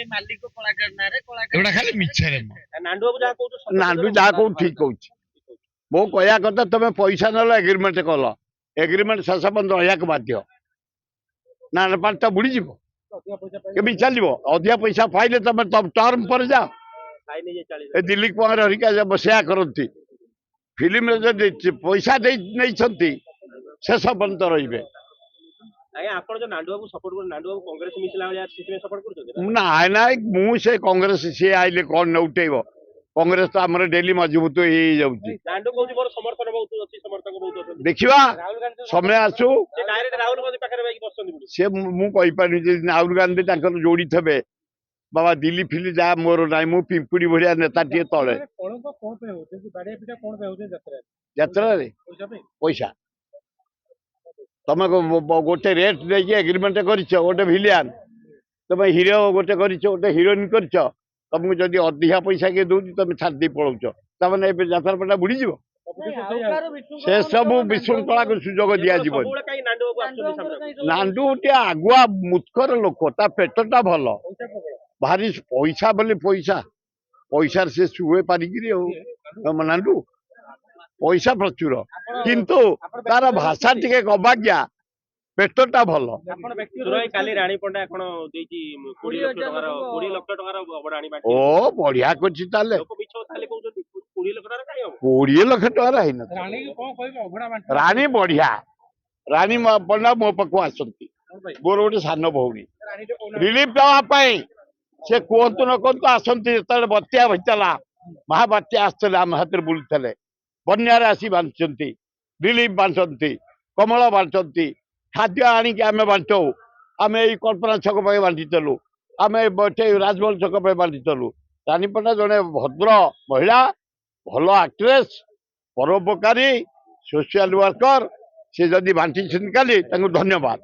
एगुड़ा खाली मिछरे नांडू बाबू जहाँ कहू नांडू जहाँ कहू ठीक कहूँ मो कहया कथा तुम पैसा नल एग्रीमेंट कल एग्रीमेंट शेष बंद रहा बाध्य ना पार्टी बुड़ी जीव केमी चलो अधिका पैसा पाइले तुम टर्म पर जाओ ए दिलीप कुमार हरिका सेया करती फिल्म पैसा नहीं शेष बंद रही ଆପଣ ଯୋଉ ନାଣ୍ଡୁ ବାବୁ ସପୋର୍ଟ କରୁ ନାଣ୍ଡୁ ବାବୁ କଂଗ୍ରେସ ମିଶିଲା ଭଳିଆ ସେଥିପାଇଁ ସପୋର୍ଟ କରୁଛନ୍ତି ନାଇଁ ନାଇଁ ମୁଁ ସେ କଂଗ୍ରେସ ସିଏ ଆଇଲେ କଣ ନ ଉଠେଇବ କଂଗ୍ରେସ ତ ଆମର ଡେଲି ମଜବୁତ ହେଇଯାଉଛି ନାଣ୍ଡୁ କହୁଛି ମୋର ସମର୍ଥନ ବହୁତ ଅଛି ସମର୍ଥକ ବହୁତ ଅଛନ୍ତି ଦେଖିବା ସମୟ ଆସୁ ସେ ଡାଇରେକ୍ଟ ରାହୁଲ ଗାନ୍ଧୀ ପାଖରେ ଯାଇକି ବସନ୍ତି ସେ ମୁଁ କହିପାରିନି ଯେ ରାହୁଲ ଗାନ୍ଧୀ ତାଙ୍କର ଯୋଡିଥିବେ ବାବା ଦିଲ୍ଲୀ ଫିଲି ଯାହା ମୋର ନାହିଁ ମୁଁ ପିମ୍ପୁଡି ଭଳିଆ ନେତା ଟିଏ ତଳେ ଯାତ୍ରାରେ ପଇସା ତମେ गोटे रेट देखिए एग्रीमेंट गोटे भिलियन तुम हिरो गोटे गोटे हिरोइन कर तुमको जदि अधिका पैसा किए दूसरी तुम छाड़ी पलाऊच तमें यात्रा पटा बुड़ीज से सब विशृंखला को सुजोग दिज्व नांडू गोटे आगुआ मुत्कर लोक ता पेटा भल भारी पैसा बोले पैसा पैसा से शुए पारिकी नांडू पैसा प्रचुर किंतु तार भाषा टिके अबाज्ञा पेटटा भल काली रानी पंडा कोन देजी 20 लाख टका ओ बढ़िया करछि ताले लोक बिछो ताले कहउछथि 20 लाख टका काई हो 20 लाख टका रही न रानी को कहबे अभड़ा बांट रानी बढ़िया रानी पंडा मो पको आसंती मोर गोटे सान भौणी रिलीफ दवा पाई से कहतु न कहतु आसंती जतले बत्या भइतला महाबात्या आसले हम हाथ बुलथले बन्यारे आसी बांधुंट रिलीफ बांधुंट कमल बांधुंट खाद्य आणिकी आम बांटू आम यही कल्पना छक पे बांटिलु आम राजमहल छक पे बांटिलु रानीपटा जड़े भद्र महिला भल आक्ट्रेस परोपकारी सोशल वर्कर से जदि बांटी काली धन्यवाद।